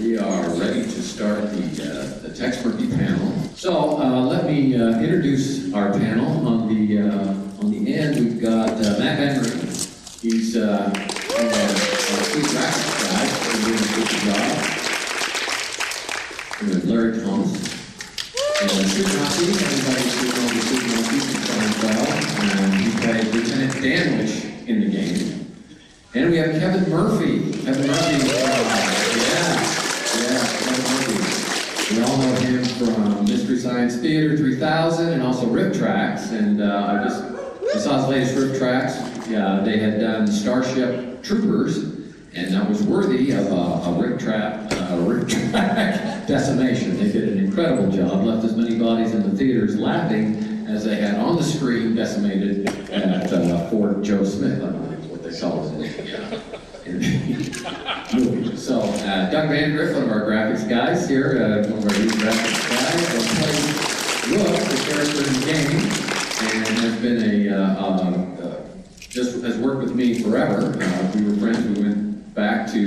We are ready to start the Tex Murphy panel. So let me introduce our panel. On the end, we've got Matt Vandegrift. He's our chief graphics guy, doing a good job. And with Larry Thomas. And Super Hockey, everybody's shooting on the Super Hockey from well. And he played Lieutenant Danwich in the game. And we have Kevin Murphy. Kevin Murphy, Kevin Murphy. We all know him from Mystery Science Theater 3000 and also Rip Tracks. And I saw his latest Rip Tracks. Yeah, they had done Starship Troopers, and that was worthy of a Rip Track decimation. They did an incredible job, left as many bodies in the theaters laughing as they had on the screen decimated at Fort Joe Smith. They call it in the movie. So, Doug Vandegrift, one of our graphics guys here, one of our lead graphics guys, plays Rhoon, the character in the game, and has been just has worked with me forever. We were friends. We went back to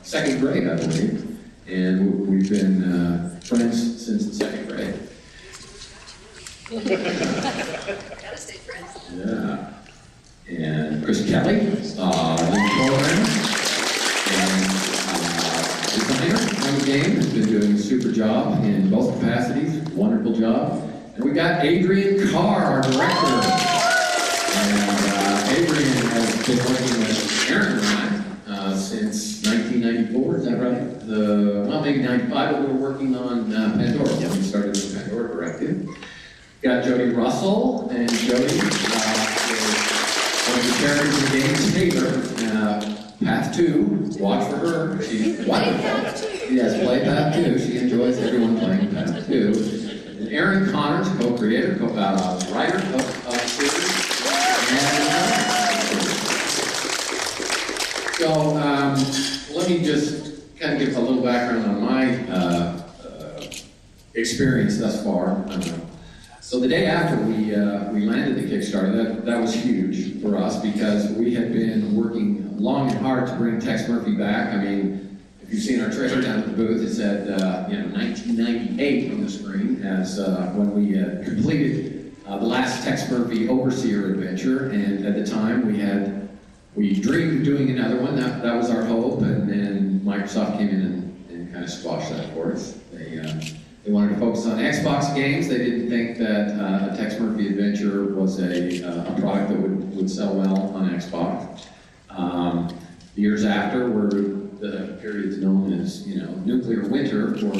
second grade, I believe, and we've been friends since the second grade. Gotta stay friends. Yeah. And Chris Kelley, lead programmer and designer on the game, has been doing a super job in both capacities, wonderful job. And we got Adrian Carr, our director. And Adrian has been working with Aaron and I since 1994, is that right? Well, maybe 95, but we were working on Pandora when we started the Pandora Directive. Got Jodi Russell, and Jodi is one of the characters in the game, Taylor, Path 2, watch for her. She's wonderful. Yes, play Path 2. She enjoys everyone playing Path 2. And Aaron Connors, co-creator, writer of the series. So let me just kind of give a little background on my experience thus far. So the day after we landed the Kickstarter, that was huge for us because we had been working long and hard to bring Tex Murphy back. I mean, if you've seen our trailer down at the booth, it said 1998 on the screen as when we completed the last Tex Murphy Overseer adventure, and at the time we dreamed of doing another one. That was our hope, and then Microsoft came in and kind of squashed that for us. They wanted to focus on Xbox games. They didn't think that a Tex Murphy adventure was a product that would sell well on Xbox. The years after were the periods known as nuclear winter for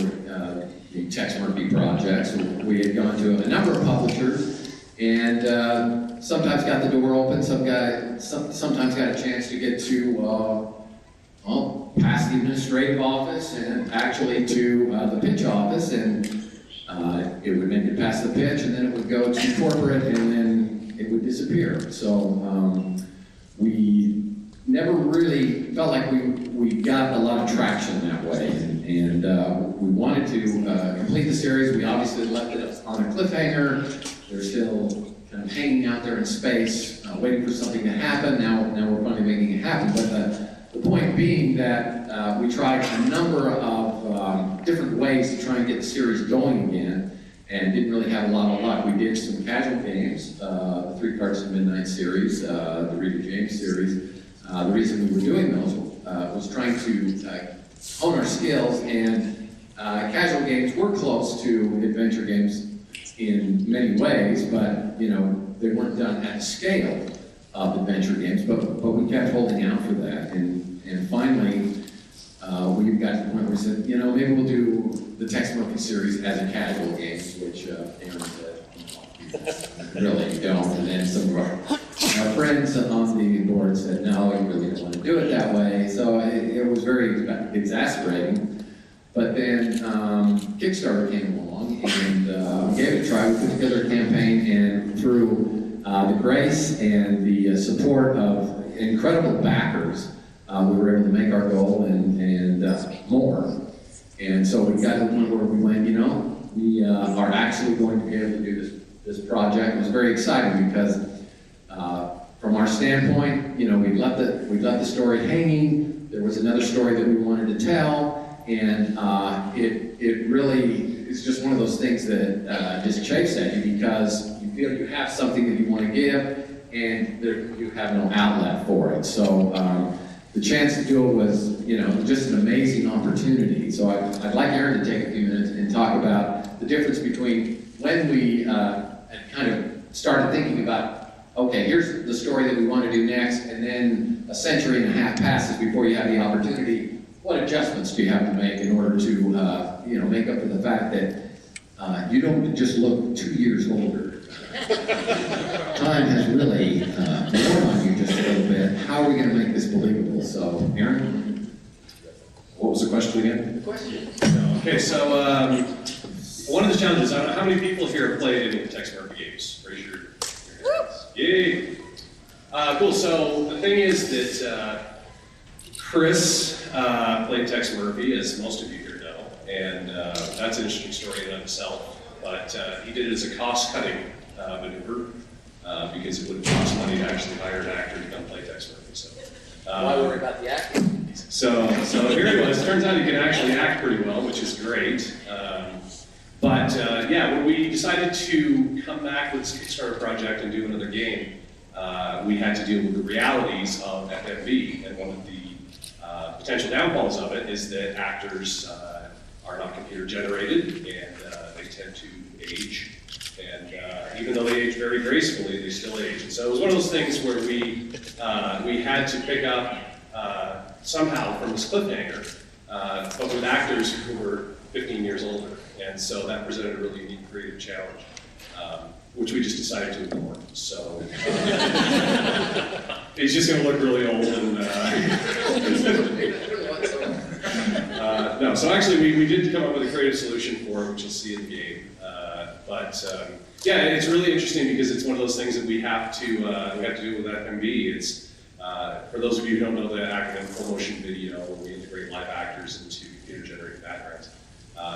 the Tex Murphy projects. We had gone to a number of publishers, and sometimes got the door open. Sometimes got a chance to get to past the administrative office and actually to the pitch office, and it would make it past the pitch, and then it would go to corporate, and then it would disappear. So we never really felt like we got a lot of traction that way, and we wanted to complete the series. We obviously left it on a cliffhanger. They're still kind of hanging out there in space, waiting for something to happen. Now we're finally making it happen, but the point being that we tried a number of different ways to try and get the series going again, and didn't really have a lot of luck. We did some casual games, the 3 Cards to Midnight series, the Rita James series. The reason we were doing those was trying to hone our skills, and casual games were close to adventure games in many ways, but they weren't done at the scale of adventure games, but we kept holding out for that, and finally we got to the point where we said, maybe we'll do the Tex Murphy series as a casual game, which Aaron said, really don't, and then some of our friends on the board said, no, we really don't want to do it that way, so it was very exasperating. But then Kickstarter came along, and we gave it a try. We put together a campaign, and through the grace and the support of incredible backers, we were able to make our goal and more. And so we got to the point where we went, we are actually going to be able to do this project. It was very exciting because from our standpoint, we let the story hanging. There was another story that we wanted to tell, And it really is just one of those things that just chafes at you because you feel you have something that you want to give, and you have no outlet for it. So the chance to do it was, just an amazing opportunity. So I'd like Aaron to take a few minutes and talk about the difference between when we had kind of started thinking about, okay, here's the story that we want to do next, and then a century and a half passes before you have the opportunity. What adjustments do you have to make in order to, make up for the fact that you don't just look 2 years older? Time has really worn on you just a little bit. How are we going to make this believable? So, Aaron? What was the question again? The question. Okay, so one of the challenges, I don't know how many people here have played any of the Tex Murphy games? Raise your hands. Yay! Cool, so the thing is that Chris played Tex Murphy, as most of you here know, and that's an interesting story in and of itself. But he did it as a cost-cutting maneuver because it would have cost money to actually hire an actor to come play Tex Murphy. So, Why worry about the acting? So here he was. Turns out he can actually act pretty well, which is great. When we decided to come back with this Kickstarter project and do another game, we had to deal with the realities of FMV, and one of the potential downfalls of it is that actors are not computer generated, and they tend to age. And even though they age very gracefully, they still age. And so it was one of those things where we had to pick up somehow from this cliffhanger, but with actors who were 15 years older. And so that presented a really unique creative challenge, which we just decided to ignore. So it's just going to look really old. And no, so actually we did come up with a creative solution for it, which you'll see in the game. It's really interesting because it's one of those things that we have to do with FMV. It's for those of you who don't know the acronym, full motion video, where we integrate live actors into computer-generated backgrounds.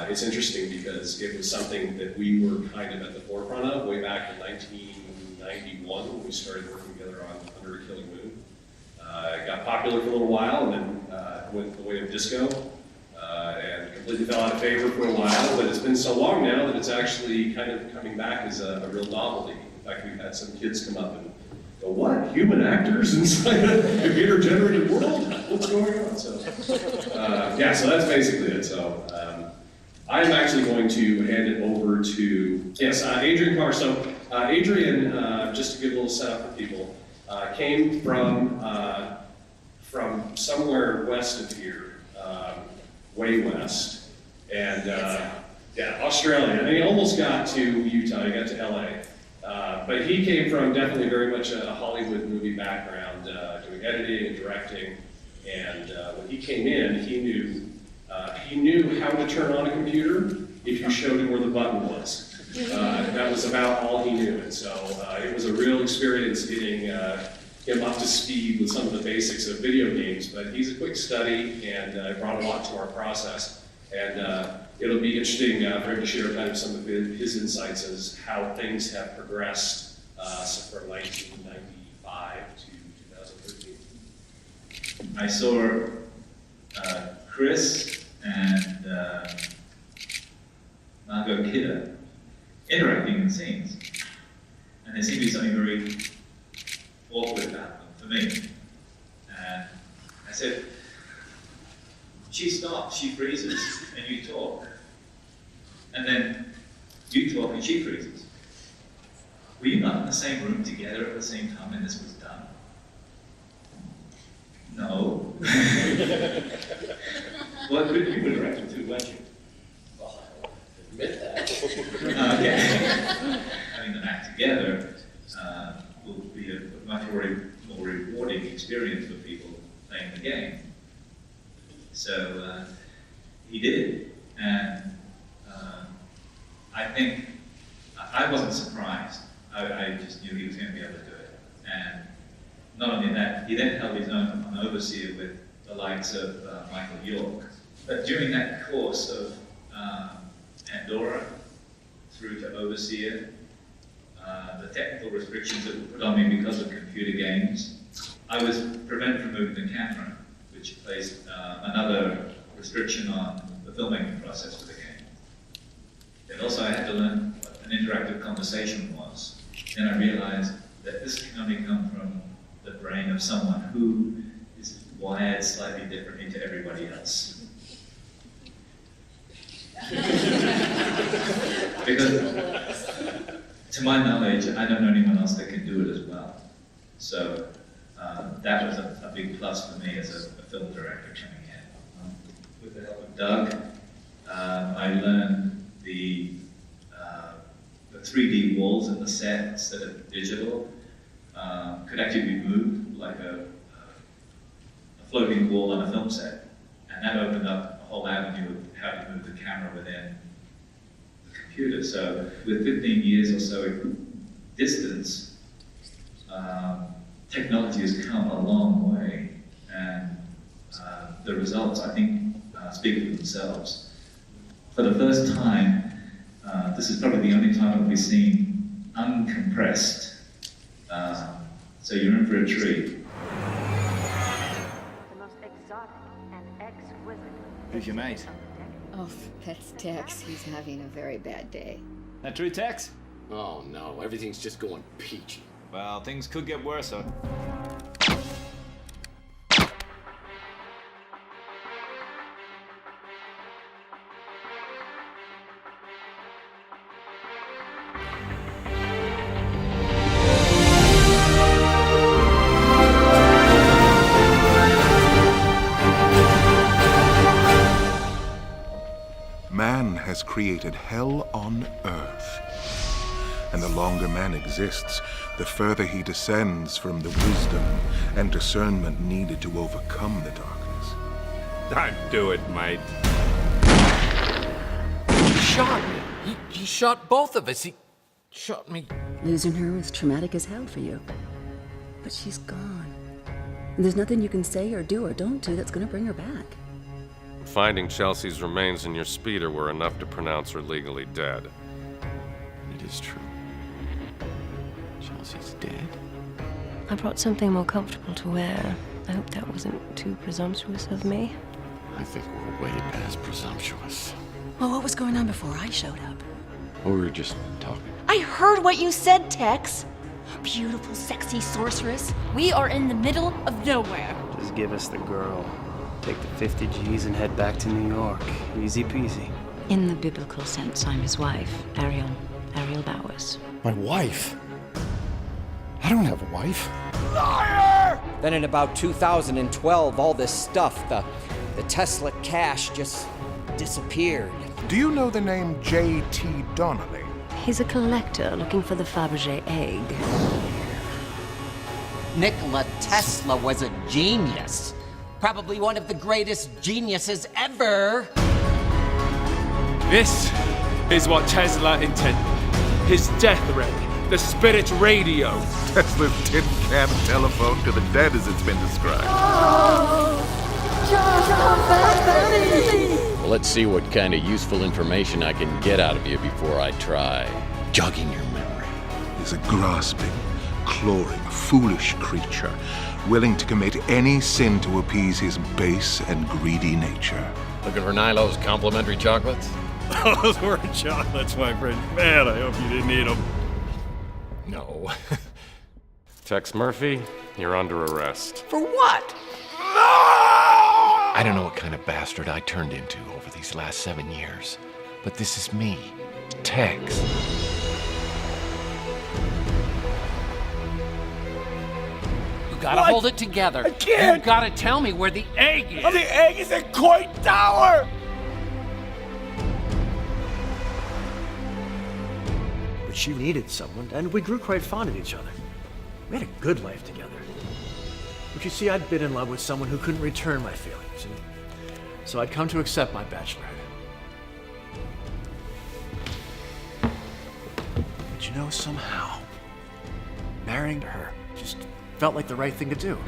It's interesting because it was something that we were kind of at the forefront of way back in 1991 when we started working together on Under a Killing Moon. It got popular for a little while and then went the way of disco and completely fell out of favor for a while, but it's been so long now that it's actually kind of coming back as a real novelty. In fact, we've had some kids come up and go, "What? Human actors inside a computer-generated world? What's going on?" So so that's basically it. So I'm actually going to hand it over to, Adrian Carr. So Adrian, just to give a little setup for people, came from somewhere west of here, way west, and Australia. And he almost got to Utah, he got to LA. But he came from definitely very much a Hollywood movie background, doing editing and directing. And when he came in, he knew how to turn on a computer if you showed him where the button was. That was about all he knew. And so it was a real experience getting him up to speed with some of the basics of video games. But he's a quick study and brought a lot to our process. And it'll be interesting for him to share kind of some of his insights as how things have progressed from 1995 to 2013. I saw Chris and Margot Kidder interacting in scenes, and there seemed to be something very awkward about them for me. And I said, "She stops, she freezes, and you talk. And then you talk and she freezes. Were you not in the same room together at the same time when this was done?" "No." Well, you interacted too, weren't you? Well, I admit that. Okay. Having them act together will be a much more rewarding experience for people playing the game. So he did, and I think I wasn't surprised. I just knew he was going to be able to do it. And not only that, he then held his own on Overseer with the likes of Michael York. But during that course of Pandora through to Overseer, the technical restrictions that were put on me because of computer games, I was prevented from moving the camera, which placed another restriction on filmmaking process for the game. And also I had to learn what an interactive conversation was. Then I realized that this can only come from the brain of someone who is wired slightly differently to everybody else. Because, to my knowledge, I don't know anyone else that can do it as well. So that was a big plus for me as a film director coming in. With the help of Doug, I learned the 3D walls in the set instead of digital could actually be moved like a floating wall on a film set. And that opened up a whole avenue of how to move the camera within the computer. So with 15 years or so distance, technology has come a long way, and the results, I think, speak for themselves. For the first time, this is probably the only time I'll be seen uncompressed. So you're in for a treat. The most exotic and exquisite. Who's your mate? Oh, that's Tex. He's having a very bad day. That true, Tex? Oh no, everything's just going peachy. Well, things could get worse, huh? Man has created hell on earth. And the longer man exists, the further he descends from the wisdom and discernment needed to overcome the darkness. Don't do it, mate. He shot me. He shot both of us. He shot me. Losing her was traumatic as hell for you. But she's gone. And there's nothing you can say or do or don't do that's gonna bring her back. Finding Chelsea's remains in your speeder were enough to pronounce her legally dead. It is true. Chelsea's dead? I brought something more comfortable to wear. I hope that wasn't too presumptuous of me. I think we're way past presumptuous. Well, what was going on before I showed up? Or we were just talking. I heard what you said, Tex. Beautiful, sexy sorceress. We are in the middle of nowhere. Just give us the girl. Take the 50 G's and head back to New York. Easy peasy. In the biblical sense, I'm his wife, Ariel Bowers. My wife? I don't have a wife. Liar! Then in about 2012, all this stuff, the Tesla cash just disappeared. Do you know the name J.T. Donnelly? He's a collector looking for the Fabergé egg. Nikola Tesla was a genius. Probably one of the greatest geniuses ever. This is what Tesla intended. His death ray, the spirit radio. Tesla's tin can telephone to the dead, as it's been described. Well, let's see what kind of useful information I can get out of you before I try jogging your memory. He's a grasping, clawing, foolish creature, willing to commit any sin to appease his base and greedy nature. Looking for Nilo's complimentary chocolates? Those weren't chocolates, my friend. Man, I hope you didn't eat them. No. Tex Murphy, you're under arrest. For what? I don't know what kind of bastard I turned into over these last 7 years, but this is me, Tex. You gotta hold it together. I can't! You gotta tell me where the egg is. Oh, the egg is in Coit Tower! But she needed someone, and we grew quite fond of each other. We had a good life together. But you see, I'd been in love with someone who couldn't return my feelings, and so I'd come to accept my bachelorhood. But you know, somehow, marrying her just felt like the right thing to do.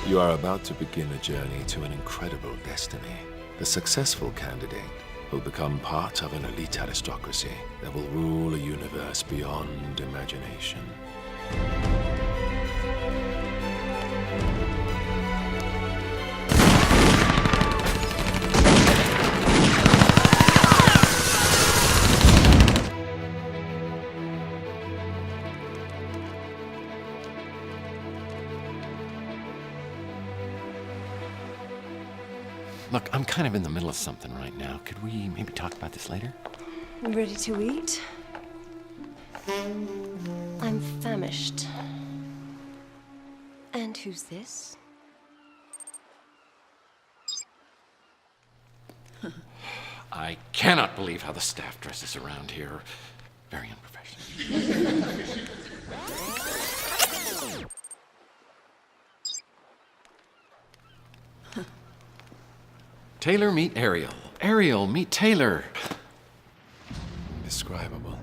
You are about to begin a journey to an incredible destiny. The successful candidate will become part of an elite aristocracy that will rule a universe beyond imagination. Look, I'm kind of in the middle of something right now. Could we maybe talk about this later? Ready to eat? I'm famished. And who's this? I cannot believe how the staff dresses around here. Very unprofessional. Taylor, meet Ariel. Ariel, meet Taylor. Indescribable.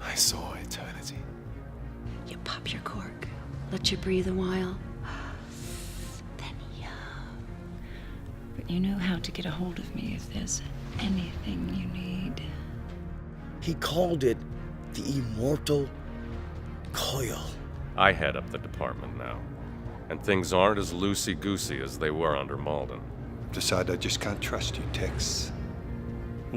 I saw eternity. You pop your cork, let you breathe a while. But you know how to get a hold of me if there's anything you need. He called it the immortal coil. I head up the department now, and things aren't as loosey-goosey as they were under Malden. Decided I just can't trust you, Tex.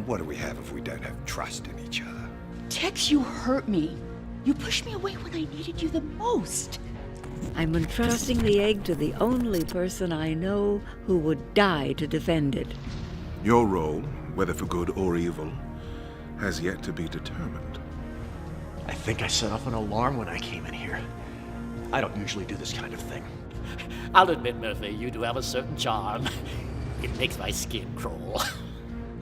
What do we have if we don't have trust in each other? Tex, you hurt me. You pushed me away when I needed you the most. I'm entrusting the egg to the only person I know who would die to defend it. Your role, whether for good or evil, has yet to be determined. I think I set off an alarm when I came in here. I don't usually do this kind of thing. I'll admit, Murphy, you do have a certain charm. It makes my skin crawl.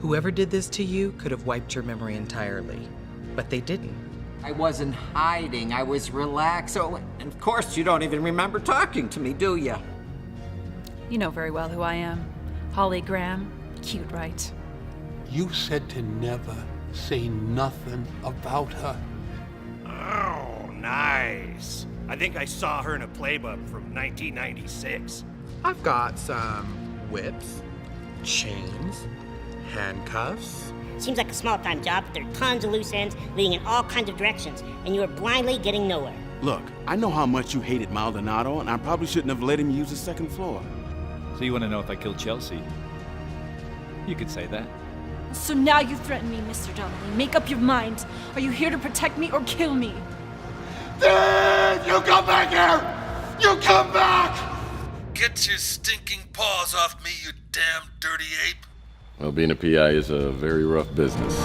Whoever did this to you could have wiped your memory entirely, but they didn't. I wasn't hiding, I was relaxed. Oh, and of course you don't even remember talking to me, do you? You know very well who I am. Holly Graham. Cute, right? You said to never say nothing about her. Oh, nice. I think I saw her in a playbook from 1996. I've got some whips, chains, handcuffs. Seems like a small-time job, but there are tons of loose ends leading in all kinds of directions, and you are blindly getting nowhere. Look, I know how much you hated Maldonado, and I probably shouldn't have let him use the second floor. So you want to know if I killed Chelsea? You could say that. So now you threaten me, Mr. Donnelly. Make up your mind. Are you here to protect me or kill me? Dave, you come back here! You come back! Get your stinking paws off me, you damn dirty ape! Well, being a PI is a very rough business.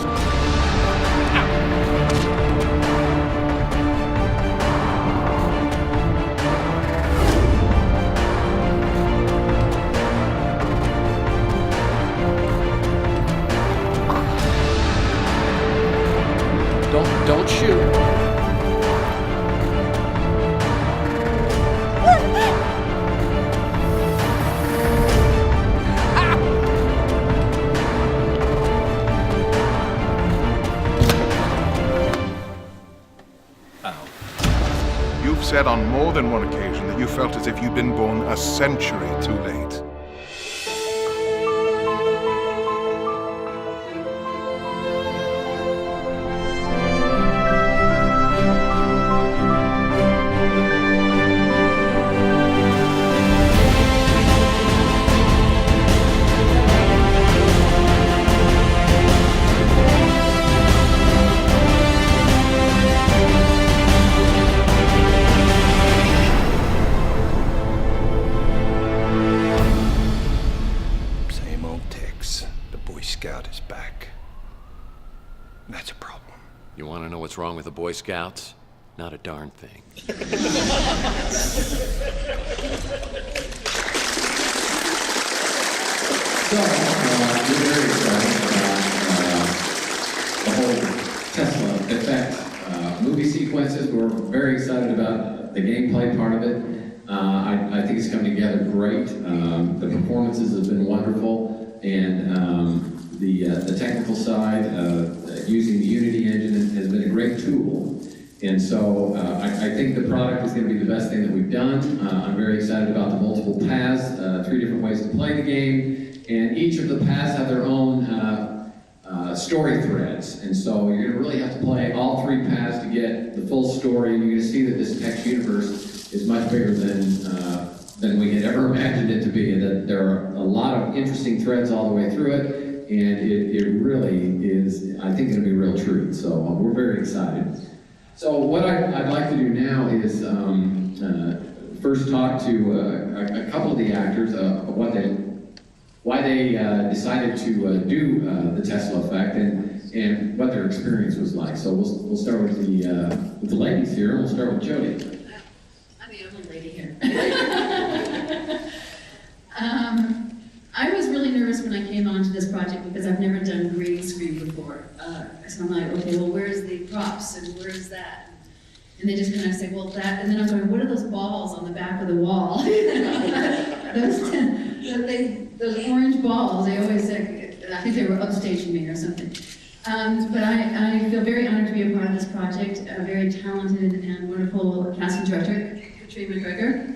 Don't shoot. You've said on more than one occasion that you felt as if you'd been born a century too late. What's wrong with the Boy Scouts? Not a darn thing. So, we're very excited about the whole Tesla effect movie sequences. We're very excited about the gameplay part of it. I think it's come together great. The performances have been wonderful, and the technical side, using the Unity engine has been a great tool. And so I think the product is going to be the best thing that we've done. I'm very excited about the multiple paths, 3 different ways to play the game, and each of the paths have their own story threads. And so you're going to really have to play all 3 paths to get the full story, and you're going to see that this text universe is much bigger than we had ever imagined it to be, and that there are a lot of interesting threads all the way through it, and it really is, I think, going to be a real treat. So we're very excited. So what I'd like to do now is first talk to a couple of the actors of what they why they decided to do the Tesla effect and what their experience was like. So we'll start with the ladies here. We'll start with Jodi. I'm the only lady here. I was really nervous when I came onto this project because I've never done green screen before. So I'm like, okay, well, where's the props and where's that? And they just kind of say, well, that, and then I'm going, what are those balls on the back of the wall? those orange balls, they always say, I think they were upstaging me or something. But I feel very honored to be a part of this project, a very talented and wonderful casting director, Katrina McGregor.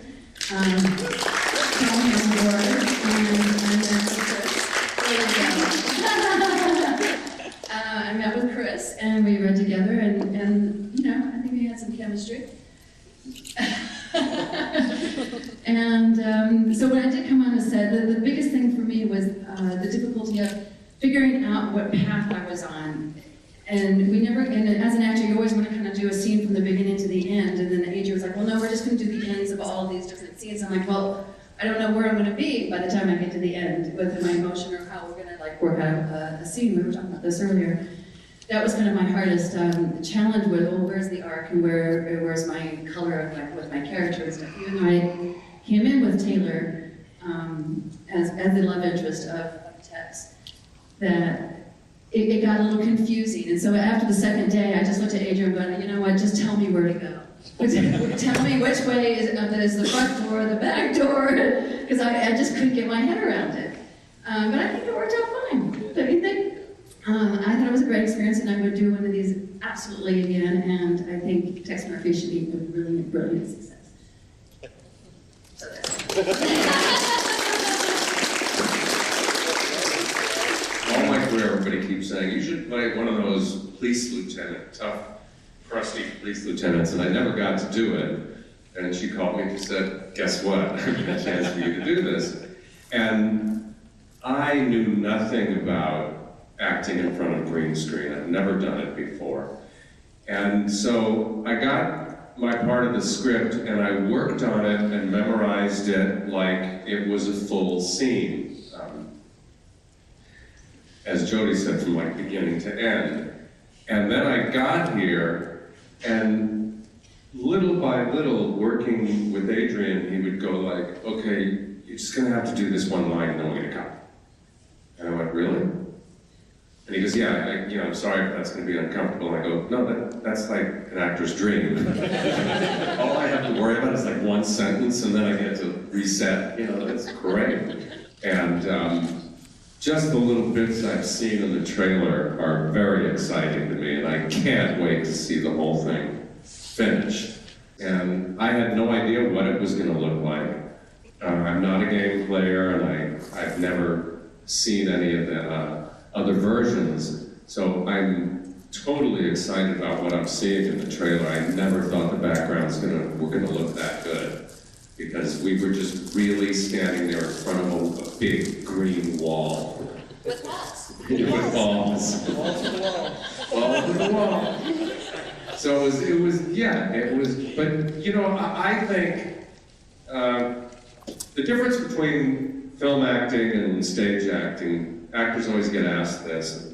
I met with Chris and we read together and you know, I think we had some chemistry. And so when I did come on the set, the biggest thing for me was the difficulty of figuring out what path I was on. And we never, and as an actor, you always want to kind of do a scene from the beginning to the end. And then Adrian was like, well, no, we're just going to do the ends of all of these different scenes. I'm like, well, I don't know where I'm going to be by the time I get to the end with my emotion or how we're going to like work out a scene. We were talking about this earlier. That was kind of my hardest challenge with, well, where's the arc and where's my color of like with my character and stuff. Even though I came in with Taylor as the love interest of Tex, that it got a little confusing. And so after the second day, I just looked at Adrian and went, you know what, just tell me where to go. Tell me which way is the front door or the back door, because I just couldn't get my head around it. But I think it worked out fine. Don't you think? I thought it was a great experience, and I would do one of these absolutely again, and I think Tex Murphy should be a brilliant, brilliant success. So All my career, everybody keeps saying, you should play one of those police lieutenant, tough, crusty police lieutenants, and I never got to do it. And she called me and she said, guess what? I have a chance for you to do this. And I knew nothing about acting in front of green screen. I've never done it before. And so I got my part of the script and I worked on it and memorized it like it was a full scene. As Jodi said, from like beginning to end. And then I got here, and little by little, working with Adrian, he would go like, okay, you're just gonna have to do this one line and then we're gonna cut. And I went, really? And he goes, yeah, I'm sorry if that's gonna be uncomfortable. And I go, no, that's like an actor's dream. All I have to worry about is like one sentence and then I get to reset, that's great. And just the little bits I've seen in the trailer are very exciting to me, and I can't wait to see the whole thing finished. And I had no idea what it was going to look like. I'm not a game player, and I've never seen any of the other versions, so I'm totally excited about what I'm seeing in the trailer. I never thought the backgrounds were going to look that good, because we were just really standing there in front of a big green wall. with walls. With balls. Walls with the wall. Balls with the wall. So it was, but I think the difference between film acting and stage acting, actors always get asked this.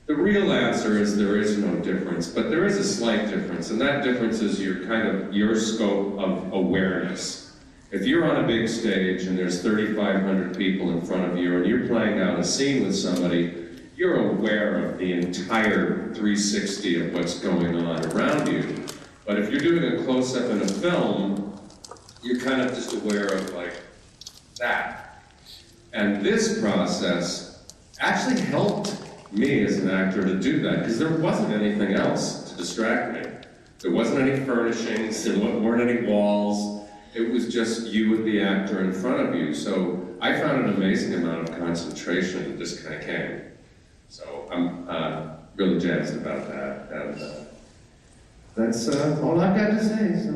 The real answer is there is no difference, but there is a slight difference, and that difference is your scope of awareness. If you're on a big stage and there's 3,500 people in front of you and you're playing out a scene with somebody, you're aware of the entire 360 of what's going on around you. But if you're doing a close-up in a film, you're kind of just aware of like that. And this process actually helped me as an actor to do that, because there wasn't anything else to distract me. There wasn't any furnishings, there weren't any walls. It was just you and the actor in front of you. So I found an amazing amount of concentration that just kind of came. So I'm really jazzed about that. And that's all I've got to say. So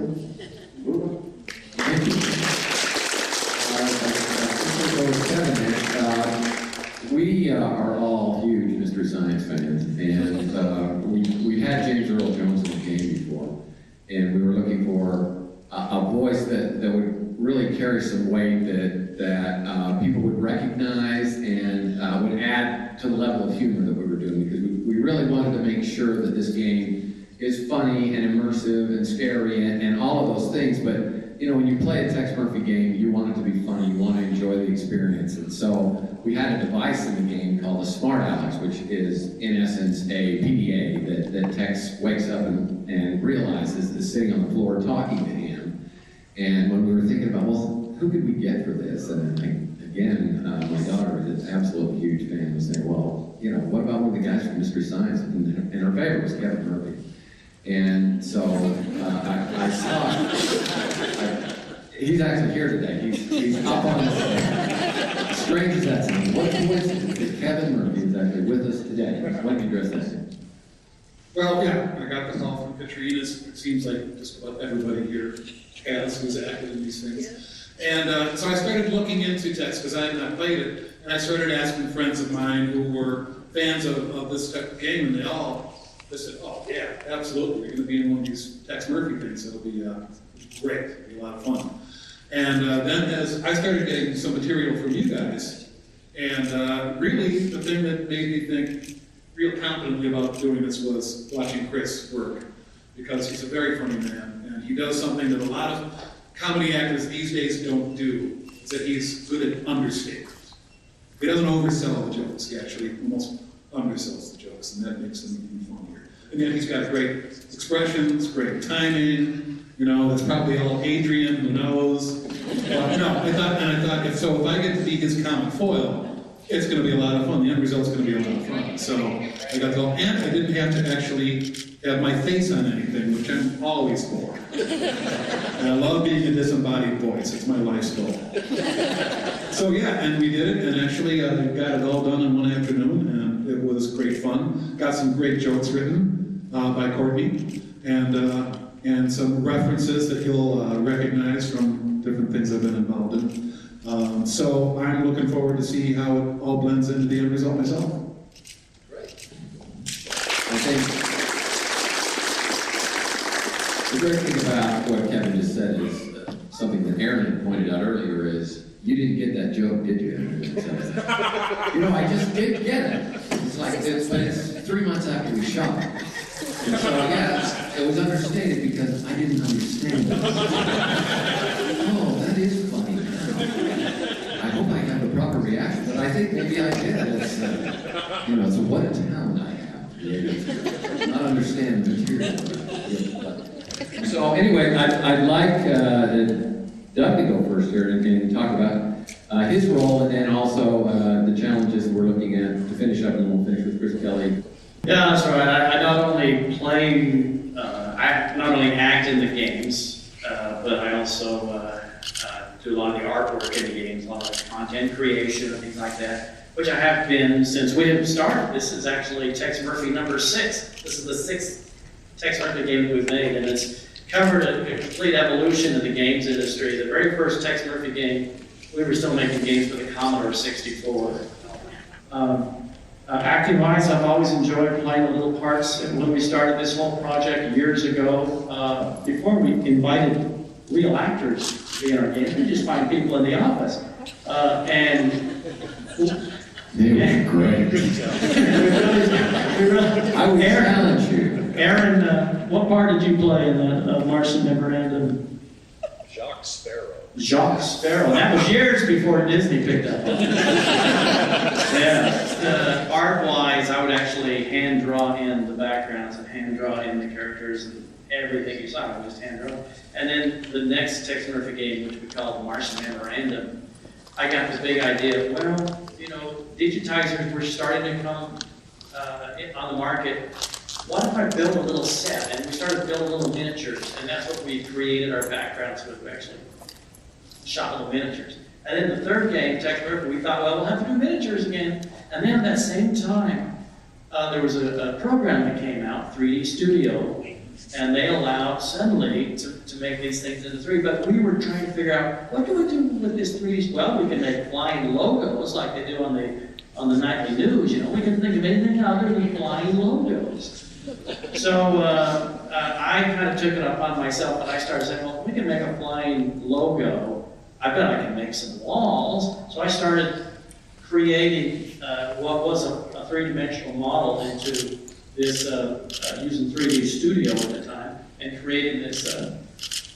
move on. Thank you. We are all huge Mystery Science fans, and we had James Earl Jones in the game before, and we were looking for a voice that would really really carry some weight that people would recognize and would add to the level of humor that we were doing, because we really wanted to make sure that this game is funny and immersive and scary and all of those things. But you know, when you play a Tex Murphy game, you want it to be funny, you want to enjoy the experience. And so we had a device in the game called the Smart Alex, which is in essence a PDA that Tex wakes up and realizes is sitting on the floor talking to him. And when we were thinking about, well, who could we get for this? And again, my daughter is an absolute huge fan, was saying, well, you know, what about one of the guys from Mystery Science? And her favorite was Kevin Murphy. And so I saw, he's actually here today. He's up on the stage. Strange as that sounds. What coincidence that Kevin Murphy is actually with us today? Why don't you address that? Well, yeah, I got the call from Katrina's. It seems like just about everybody here has who's acted in these things. And so I started looking into Tex because I had not played it, and I started asking friends of mine who were fans of this type of game, and they said, oh yeah, absolutely, you're going to be in one of these Tex Murphy things. It'll be great, it'll be a lot of fun. And then as I started getting some material from you guys, and really the thing that made me think real confidently about doing this was watching Chris work, because he's a very funny man, and he does something that a lot of comedy actors these days don't do, is that he's good at understatement. He doesn't oversell the jokes, he actually almost undersells the jokes, and that makes them even funnier. And then he's got great expressions, great timing, you know, that's probably all Adrian, who knows. But no, I thought if I get to be his comic foil, it's going to be a lot of fun. The end result's going to be a lot of fun. So I got to go, and I didn't have to actually have my face on anything, which I'm always for. And I love being a disembodied voice. It's my life's goal. So yeah, and we did it, and actually I got it all done in one afternoon, and it was great fun. Got some great jokes written by Courtney, and some references that you'll recognize from different things I've been involved in. So I'm looking forward to see how it all blends into the end result myself. Great. I think the great thing about what Kevin just said is something that Aaron had pointed out earlier is, you didn't get that joke, did you? You know, I just did get it. It's like, but it's 3 months after we shot. And so, yeah, it was understated because I didn't understand it. Oh, that is funny. I hope I have the proper reaction, but I think maybe I did. It's, you know, so what a talent I have. Not understand the material. So anyway, I'd like Doug to go first here and talk about his role, and then also the challenges we're looking at to finish up, and then we'll finish with Chris Kelley. Yeah, that's right. I not only not only act in the games, but I also do a lot of the artwork in the games, a lot of the content creation and things like that, which I have been since we have started. This is actually Tex Murphy number 6. This is the 6th Tex Murphy game that we've made, and it's covered a complete evolution in the games industry. The very first Tex Murphy game, we were still making games for the Commodore 64. Acting-wise, I've always enjoyed playing the little parts. When we started this whole project years ago, before we invited real actors to be in our games, we just find people in the office. And they were great. I would challenge you. Aaron, what part did you play in the Martian Memorandum? Jacques Sparrow. Jacques Sparrow. That was years before Disney picked up on it. Yeah. Art-wise, I would actually hand draw in the backgrounds and hand draw in the characters and everything you saw. I would just hand draw. And then the next Tex Murphy game, which we call the Martian Memorandum, I got this big idea. Well, you know, digitizers were starting to come on the market. What if I build a little set? And we started building little miniatures, and that's what we created our backgrounds with. We actually shot little miniatures. And then the third game, Tex Murphy, we thought, well, we'll have to do miniatures again. And then at that same time, there was a program that came out, 3D Studio, and they allowed suddenly to make these things into 3D. But we were trying to figure out, what do we do with this 3D? Well, we can make flying logos like they do on the nightly news. You know, we can think of anything other than flying logos. So I kind of took it upon myself, and I started saying, well, we can make a flying logo. I bet I can make some walls. So I started creating what was a three-dimensional model into this, using 3D Studio at the time, and creating this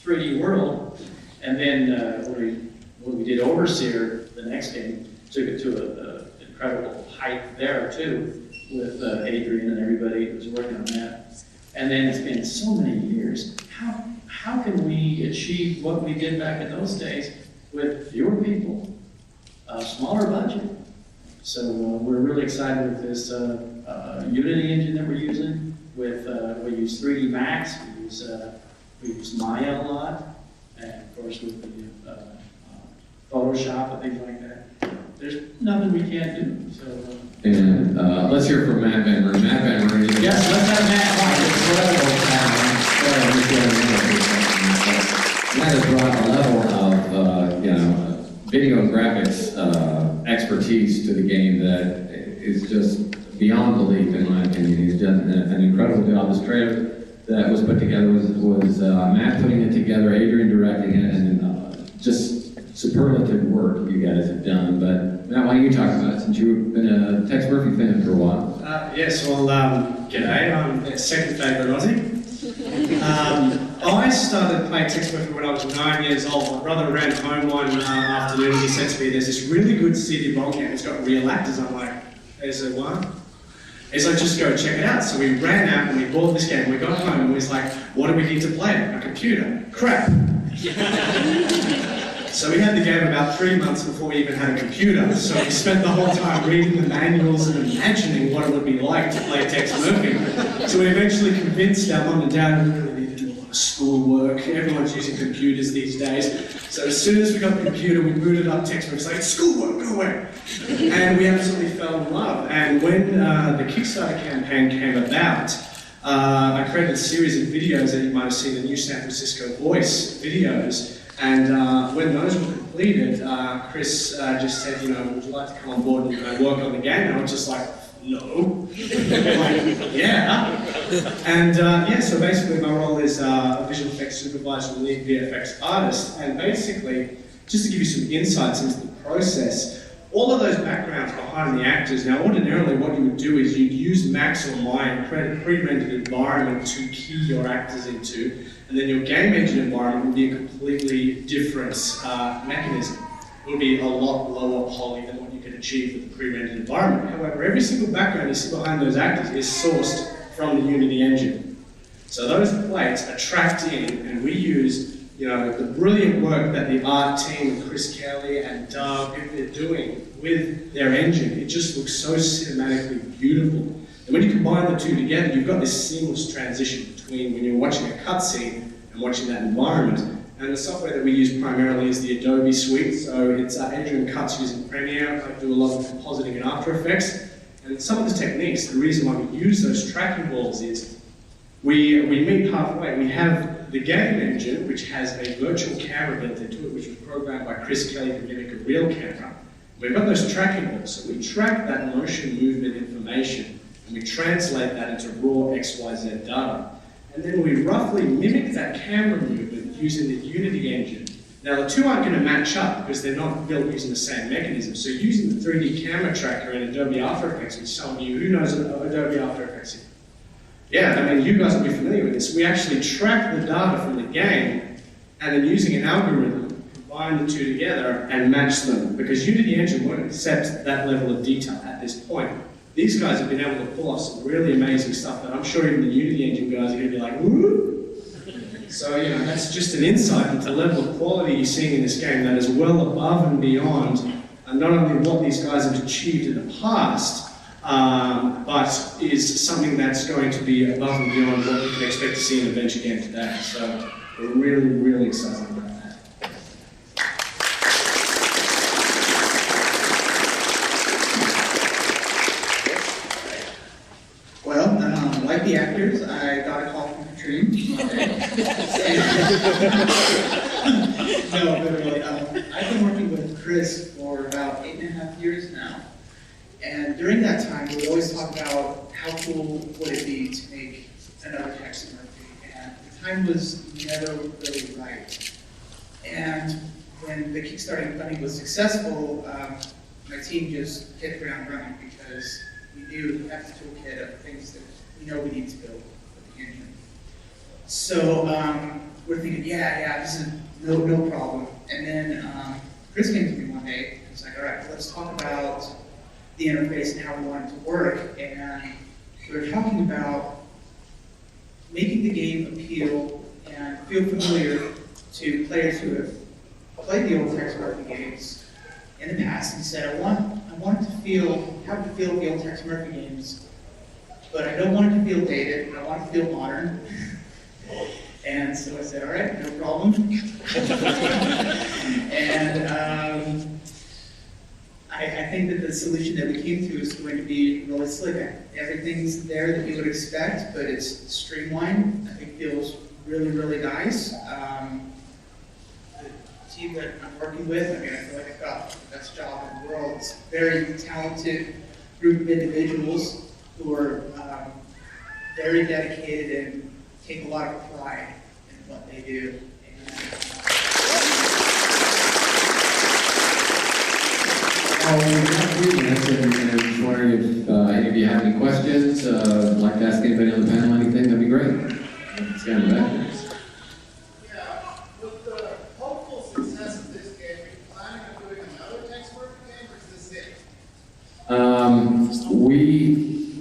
3D world. And then when we did Overseer, the next game, took it to an incredible height there too, with Adrian and everybody who was working on that. And then it's been so many years. How can we achieve what we did back in those days with fewer people, a smaller budget? So we're really excited with this Unity engine that we're using. We use 3D Max, we use Maya a lot, and of course with the Photoshop and things like that. There's nothing we can't do. So. And let's hear from Matt Van Rhoon. Matt Van Rhoon. Yes, let's have Matt has brought a level of video and graphics expertise to the game that is just beyond belief, in my opinion. He's done an incredible job. This trailer that was put together was Matt putting it together, Adrian directing it, and just superlative work you guys have done. But Matt, why don't you talk about it, since you've been a Tex Murphy fan for a while? Yes, well, g'day, I'm their second favourite Aussie. I started playing Tex Murphy when I was 9 years old. My brother ran home one afternoon and he said to me, there's this really good CD-ROM game, it's got real actors. I'm like, there's a one? He's like, just go check it out. So we ran out and we bought this game. We got home and we was like, what do we need to play? A computer. Crap. So we had the game about 3 months before we even had a computer. So we spent the whole time reading the manuals and imagining what it would be like to play Tex Murphy. So we eventually convinced our mum and dad we really need to do a lot of schoolwork. Everyone's using computers these days. So as soon as we got the computer, we booted up Tex Murphy. It's like, it's schoolwork, go away. And we absolutely fell in love. And when the Kickstarter campaign came about, I created a series of videos that you might have seen, the New San Francisco Voice videos. And when those were completed, Chris just said, would you like to come on board and work on the game? And I was just like, no. Like, yeah. And so basically my role is a visual effects supervisor and lead VFX artist. And basically, just to give you some insights into the process, all of those backgrounds behind the actors, now ordinarily what you would do is you'd use Max or Maya and create a pre-rendered environment to key your actors into, and then your game engine environment would be a completely different mechanism. It would be a lot lower poly than what you could achieve with the pre-rendered environment. However, every single background you see behind those actors is sourced from the Unity engine. So those plates are tracked in, and we use the brilliant work that the art team, Chris Kelley and Doug, are doing with their engine. It just looks so cinematically beautiful. And when you combine the two together, you've got this seamless transition between when you're watching a cutscene and watching that environment. And the software that we use primarily is the Adobe suite. So it's Adrian Carr using Premiere. I do a lot of compositing in After Effects. And some of the techniques, the reason why we use those tracking balls is we meet halfway. We have the game engine, which has a virtual camera built into it, which was programmed by Chris Kelley to mimic a real camera. We've got those tracking balls, so we track that motion movement information, and we translate that into raw XYZ data. And then we roughly mimic that camera movement using the Unity engine. Now the two aren't going to match up because they're not built using the same mechanism. So using the 3D camera tracker in Adobe After Effects, which some of you, who knows Adobe After Effects here? Yeah, I mean, you guys will be familiar with this. We actually track the data from the game and then using an algorithm, combine the two together and match them, because Unity engine won't accept that level of detail at this point. These guys have been able to pull off some really amazing stuff that I'm sure even the Unity engine guys are going to be like, woo! So, that's just an insight into the level of quality you're seeing in this game that is well above and beyond not only what these guys have achieved in the past, but is something that's going to be above and beyond what we can expect to see in a venture game today. So we're really, really excited about that. Well, like the actors, I got a call from Katrine. No, but really, I've been working with Chris for about 8.5 years now. And during that time, we would always talk about how cool would it be to make another Tex Murphy. And the time was never really right. And when the Kickstarter funding was successful, my team just hit the ground running because we knew we had the toolkit of things that we know we need to build for the engine. So we're thinking, yeah, this is no problem. And then Chris came to me one day and was like, all right, let's talk about the interface and how we want it to work. And we were talking about making the game appeal and feel familiar to players who have played the old text Murphy games in the past, and said, I want it to feel how to feel the old text Murphy games, but I don't want it to feel dated, I want it to feel modern. And so I said, all right, no problem. And I think that the solution that we came to is going to be really slick. Everything's there that you would expect, but it's streamlined. I think feels really, really nice. The team that I'm working with, I mean, I feel like I've got the best job in the world. It's a very talented group of individuals who are very dedicated and take a lot of pride in what they do. We have 3 minutes, and I was just wondering if any of you have any questions, like to ask anybody on the panel anything, that'd be great. Let's get in the back there. Yeah, with the hopeful success of this game, are you planning on doing another text Murphy game, or is this it?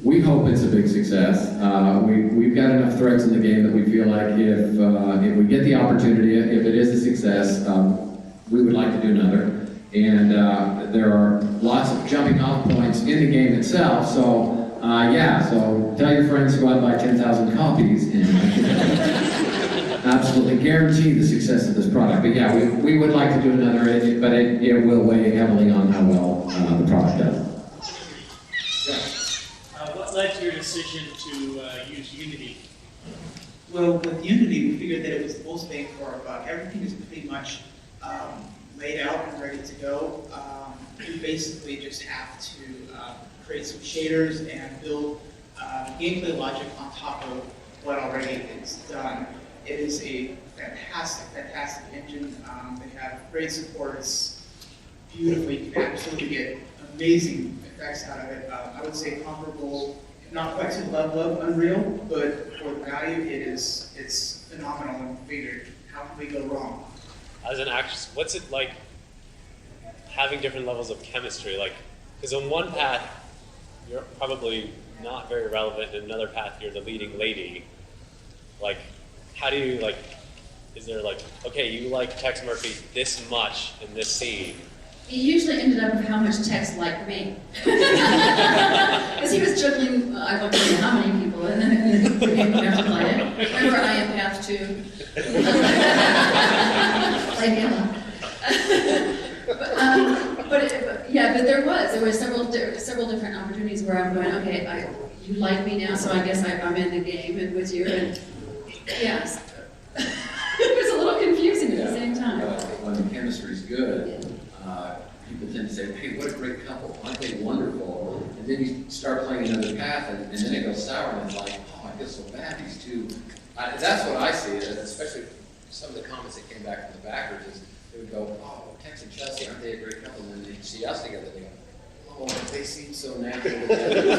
We hope it's a big success. We've got enough threats in the game that we feel like if we get the opportunity, if it is a success, we would like to do another. And there are lots of jumping off points in the game itself, so so tell your friends to go out and buy 10,000 copies and absolutely guarantee the success of this product. But yeah, we would like to do another, but it will weigh heavily on how well the product does. What led to your decision to use Unity? Well, with Unity, we figured that it was the most bang for our buck. Everything is pretty much laid out and ready to go. We basically just have to create some shaders and build gameplay logic on top of what already is done. It is a fantastic engine. They have great support. It's beautiful. You can absolutely get amazing effects out of it. I would say comparable, not quite to the level of Unreal, but for the value, it's phenomenal and figured. How can we go wrong? As an actress, what's it like having different levels of chemistry? Like, because on one path, you're probably not very relevant, in another path, you're the leading lady. Like, how do you, like, is there like, okay, you like Tex Murphy this much in this scene? He usually ended up with how much Tex liked me. Because he was juggling, I don't know how many people, and then we didn't have to play it. Remember, I am path 2. But there were several different opportunities where I'm going, okay, you like me now, so I guess I'm in the game and with you, and yes. It was a little confusing at the same time. When the chemistry's good, people tend to say, hey, what a great couple, aren't they wonderful? And then you start playing another path, and then it goes sour, and it's like, oh, I feel so bad, these two. That's what I see, especially some of the comments that came back from the backers, is they would go, oh, Tex and Chelsea, aren't they a great couple? And then they see us together, they go, oh, they seem so natural together.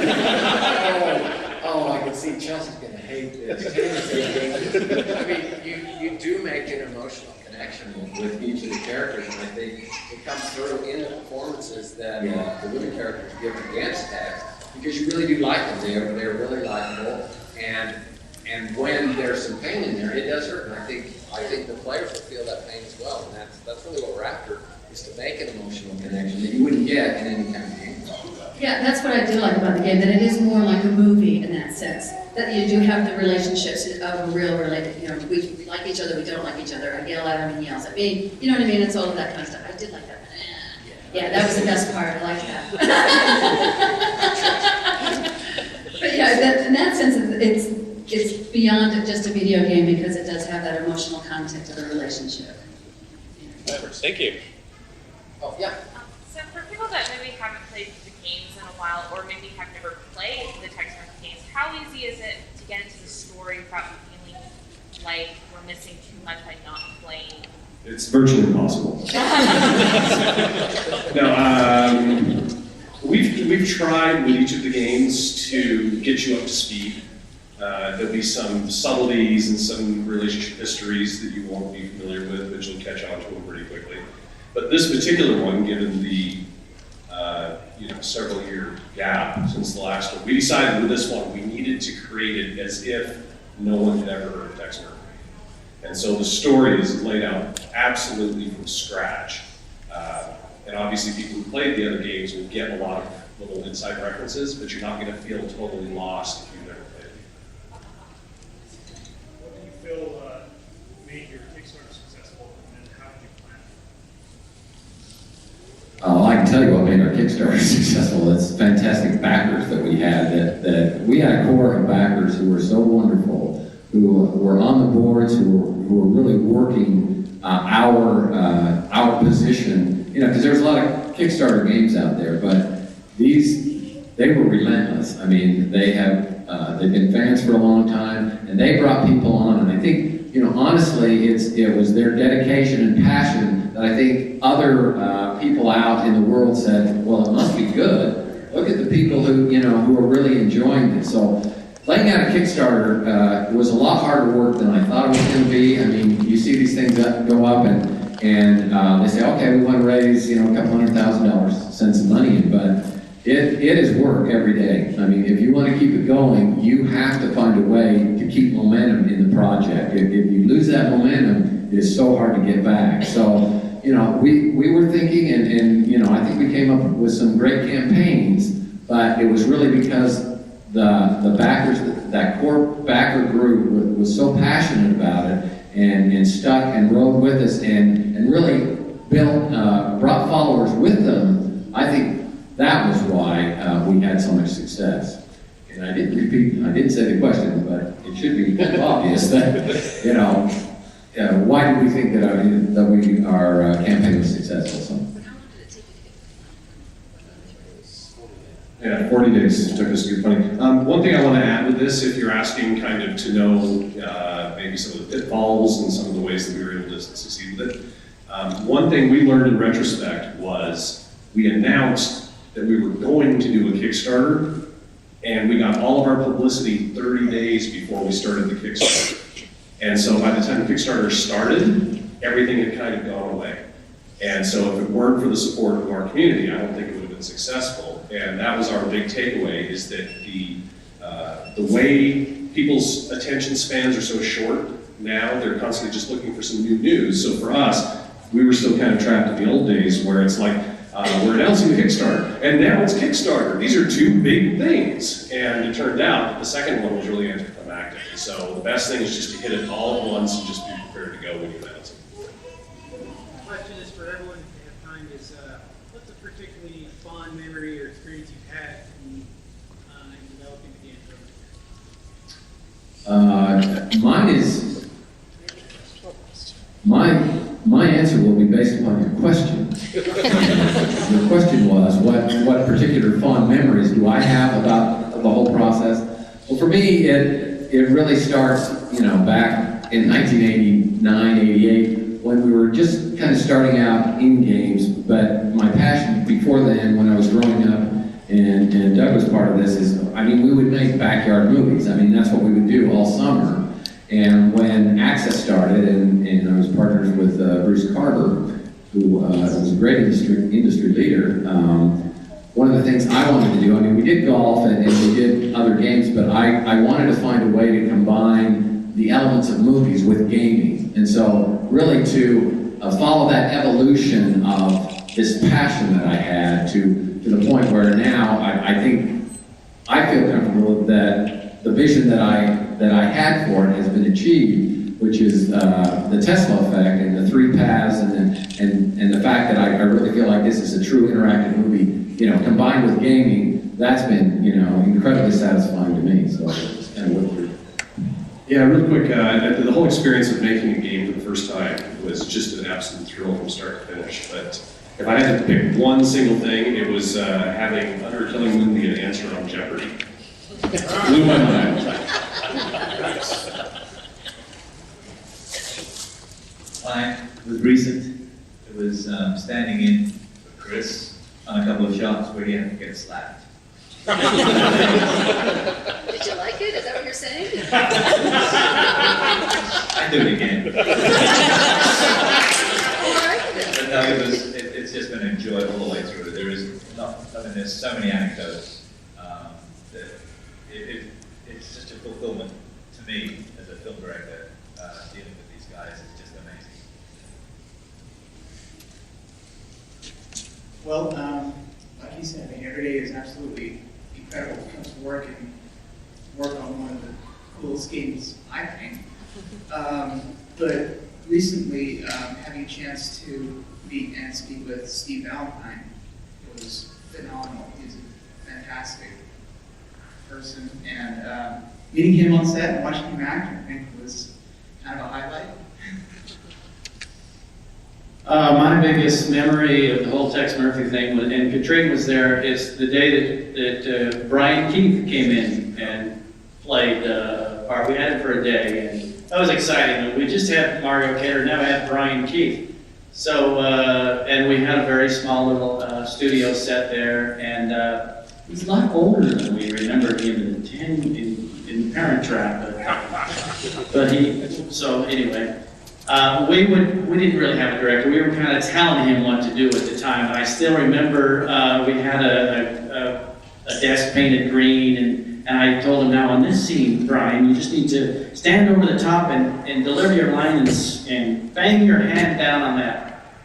I can see Chelsea's going to hate this. I mean, you do make an emotional connection with each of the characters, and I think it comes through in the performances that the women characters give against Tex, because you really do like them. They're really likable, and when there's some pain in there, it does hurt. And I think the players will feel that pain as well, and that's really what we're after, is to make an emotional connection that you wouldn't get in any kind of game. Yeah, that's what I do like about the game, that it is more like a movie in that sense. That you do have the relationships of a real related, we like each other, we don't like each other. I yell at him and he yells at me. You know what I mean? It's all of that kind of stuff. I did like that. Yeah, that was the best part. I liked that. But yeah, in that sense, it's beyond just a video game because it does have that emotional content of the relationship. Thank you. Oh, yeah. So for people that maybe haven't played the games in a while, or maybe have never played the Tex Murphy games, how easy is it to get into the story without feeling like we're missing too much by not playing It's virtually impossible. No, we've tried with each of the games to get you up to speed. There'll be some subtleties and some relationship histories that you won't be familiar with, but you'll catch on to them pretty quickly. But this particular one, given the several year gap since the last one, we decided with this one we needed to create it as if no one had ever heard of Tex Murphy. And so the story is laid out absolutely from scratch. And obviously people who played the other games will get a lot of little inside references, but you're not going to feel totally lost if you've never played it. What do you feel made your Kickstarter successful, and how did you plan? I can tell you what made our Kickstarter successful. It's fantastic backers that we had. That we had a core of backers who were so wonderful, who were on the boards, who were really working our position. Because there's a lot of Kickstarter games out there, but they were relentless. I mean, they've been fans for a long time, and they brought people on. And I think, honestly, it was their dedication and passion that I think other people out in the world said, well, it must be good. Look at the people who are really enjoying this. So laying out a Kickstarter was a lot harder work than I thought it was going to be. I mean, you see these things go up and they say, okay, we want to raise, a couple $100,000, send some money in, but it is work every day. I mean, if you want to keep it going, you have to find a way to keep momentum in the project. If you lose that momentum, it's so hard to get back. So, we were thinking, and I think we came up with some great campaigns, but it was really because the backers, that core backer group was so passionate about it and stuck and rode with us and really brought followers with them. I think that was why we had so much success. And I didn't say the question, but it should be kind of obvious that, why did we think that our campaign was successful? So. Yeah, 40 days took us to get funny. One thing I want to add with this, if you're asking kind of to know maybe some of the pitfalls and some of the ways that we were able to succeed with it, one thing we learned in retrospect was we announced that we were going to do a Kickstarter, and we got all of our publicity 30 days before we started the Kickstarter. And so by the time the Kickstarter started, everything had kind of gone away. And so if it weren't for the support of our community, I don't think it would have been successful. And that was our big takeaway, is that the way people's attention spans are so short now, they're constantly just looking for some new news. So for us, we were still kind of trapped in the old days where it's like, we're announcing the Kickstarter, and now it's Kickstarter. These are two big things. And it turned out that the second one was really anticlimactic. So the best thing is just to hit it all at once and just be prepared to go when you announce it. The question is for everyone, if you have time, is what's a particularly fond memory or experience you've had in developing the game? Mine is, my answer will be based upon your question. Your question was, what particular fond memories do I have about the whole process? Well, for me, it really starts, back in 1989, 88, when we were just kind of starting out in games, but my passion before then, when I was growing up, and Doug was part of this, is, we would make backyard movies. That's what we would do all summer. And when Access started, and I was partners with Bruce Carter, who was a great industry leader, one of the things I wanted to do, we did golf and we did other games, but I wanted to find a way to combine the elements of movies with gaming. And so really to follow that evolution of this passion that I had to the point where now I think I feel comfortable that the vision that I had for it has been achieved, which is the Tesla effect and the three paths and the fact that I really feel like this is a true interactive movie, combined with gaming. That's been, incredibly satisfying to me. So it's kind of worked through. Yeah, real quick, the whole experience of making a game for the first time was just an absolute thrill from start to finish. But if I had to pick one single thing, it was having Under a Killing Moon be an answer on Jeopardy. Blew my mind. Bye. It was recent. It was standing in for Chris on a couple of shots where he had to get slapped. Did you like it? Is that what you're saying? I do it again. But no, it's just been enjoyable all the way through. There is there's so many anecdotes that it's just a fulfillment to me as a film director dealing with these guys. It's just amazing. Well, like you said, I mean, every day is absolutely incredible when it comes to work on one of the coolest games, I think. But recently, having a chance to meet and speak with Steve Valentine was phenomenal. He's a fantastic person, and meeting him on set and watching him act, I think, was kind of a highlight. My biggest memory of the whole Tex Murphy thing, and Katrina was there, is the day that Brian Keith came in and played a part. We had him for a day, and that was exciting. We just had Mario Cater, now we had Brian Keith. So, and we had a very small little studio set there, and he's a lot older than we remembered him in Parent Trap. But so anyway. We didn't really have a director. We were kind of telling him what to do at the time. And I still remember we had a desk painted green, and I told him, now on this scene, Brian, you just need to stand over the top and deliver your line and bang your hand down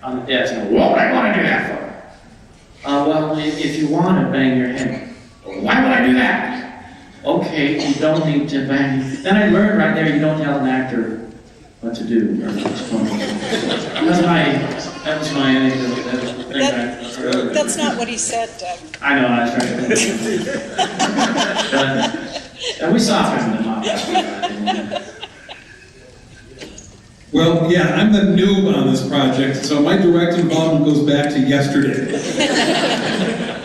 on the desk. And what would I want to do that for? Well, if you want to bang your hand, why would I do that? Okay, you don't need to bang. Then I learned right there, you don't tell an actor what to do. That was my anecdote. That's not what he said, Doug. I know, I was trying to but we softened them up. Well, yeah, I'm the noob on this project, so my direct involvement goes back to yesterday.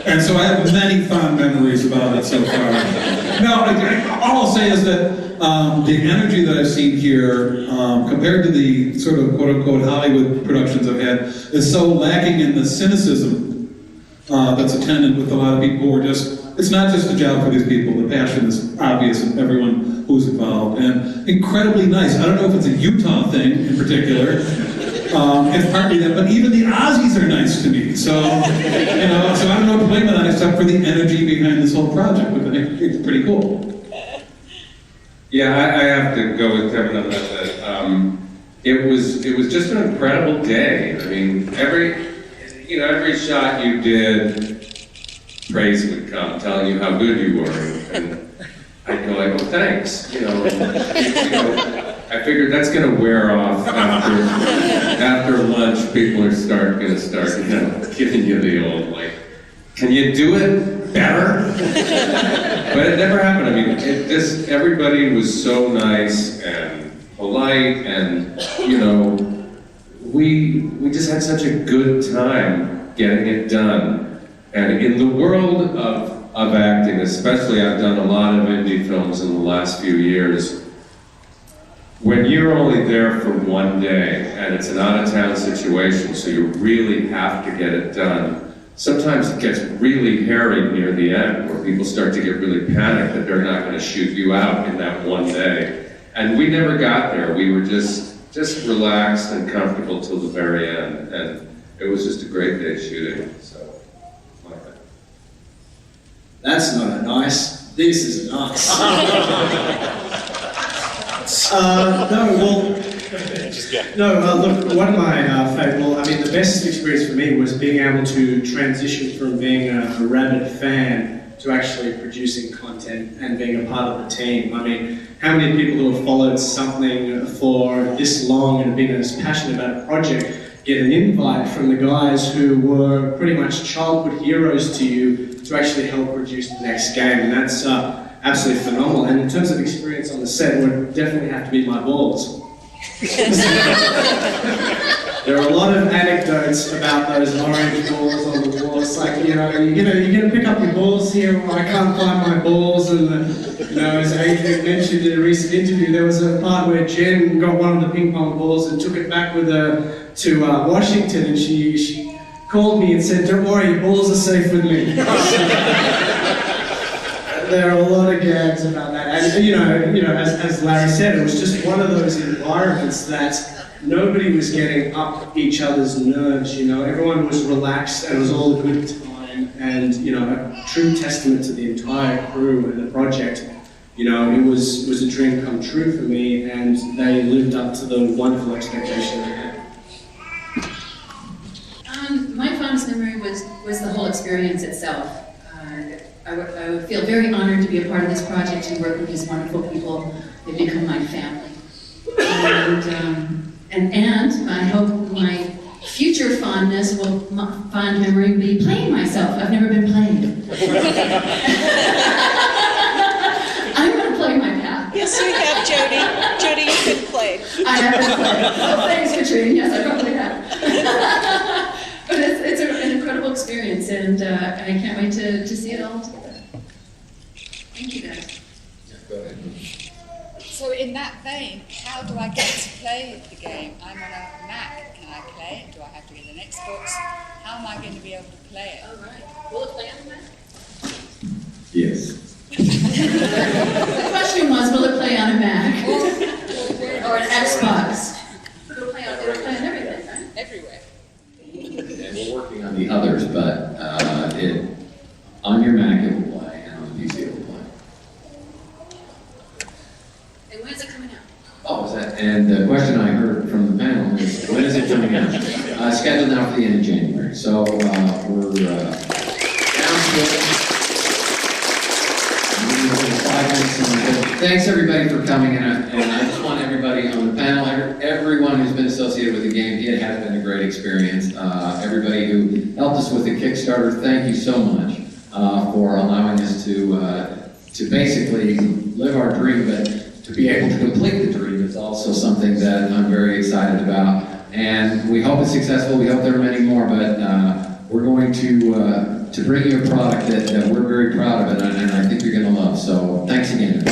And so I have many fond memories about it so far. No, all I'll say is that the energy that I've seen here, compared to the sort of quote-unquote Hollywood productions I've had, is so lacking in the cynicism that's attendant with a lot of people who are just, it's not just a job for these people, the passion is obvious in everyone who's involved, and incredibly nice. I don't know if it's a Utah thing in particular, it's partly that, but even the Aussies are nice to me, so, so I don't know what to blame it on except for the energy behind this whole project, but I think it's pretty cool. Yeah, I have to go with Kevin on that. It was just an incredible day. I mean, every shot you did, praise would come, telling you how good you were, and I'd go like, "Oh, thanks." I figured that's going to wear off after lunch. People are going to start, giving you the old like, "Can you do it better?" But it never happened. I mean, everybody was so nice and polite, and we just had such a good time getting it done. And in the world of acting, especially, I've done a lot of indie films in the last few years. When you're only there for one day, and it's an out-of-town situation, so you really have to get it done. Sometimes it gets really hairy near the end, where people start to get really panicked that they're not going to shoot you out in that one day. And we never got there. We were just relaxed and comfortable till the very end, and it was just a great day shooting. So, like that. That's not a nice. This is nice. Look, one of my the best experience for me was being able to transition from being a rabid fan to actually producing content and being a part of the team. I mean, how many people who have followed something for this long and have been as passionate about a project get an invite from the guys who were pretty much childhood heroes to you to actually help produce the next game, and that's absolutely phenomenal. And in terms of experience on the set, it would definitely have to be my balls. There are a lot of anecdotes about those orange balls on the wall. It's like, you're gonna pick up your balls here, or I can't find my balls. And as Adrian mentioned in a recent interview, there was a part where Jen got one of the ping pong balls and took it back with a to Washington, and she called me and said, "Don't worry, your balls are safe with me." There are a lot of gags about that, and you know, as Larry said, it was just one of those environments that nobody was getting up each other's nerves. You know, everyone was relaxed, and it was all a good time, and you know, a true testament to the entire crew and the project. You know, it was a dream come true for me, and they lived up to the wonderful expectation I had. My fondest memory was the whole experience itself. I would feel very honored to be a part of this project and work with these wonderful people. They've become my family. And I hope my future fond memory will be playing myself. I've never been played. I'm going to play my path. Yes, you have, Jodi. Jodi, you've been played. I have been played. Oh, thanks, Katrina. Yes, I probably have. But it's an incredible experience, and I can't wait to see it all together. Thank you, guys. Go ahead. So in that vein, how do I get to play the game? I'm on a Mac. Can I play it? Do I have to get an Xbox? How am I going to be able to play it? All right. Will it play on the Mac? Yes. The question was, will it play on a Mac or an Xbox? It'll play on everything, right? Everywhere. And we're working on the others, but on your Mac it will play, and on the PC it will play. And when's it coming out? Oh, is that? And the question I heard from the panel is, when is it coming out? Scheduled now for the end of January. So we're down to it. 5 minutes. Thanks everybody for coming, and I just want everybody on the panel, everyone who's been associated with the game, it has been a great experience. Everybody who helped us with the Kickstarter, thank you so much for allowing us to basically live our dream, but to be able to complete the dream is also something that I'm very excited about. And we hope it's successful. We hope there are many more, but we're going to bring you a product that we're very proud of, and I think you're going to love. So thanks again.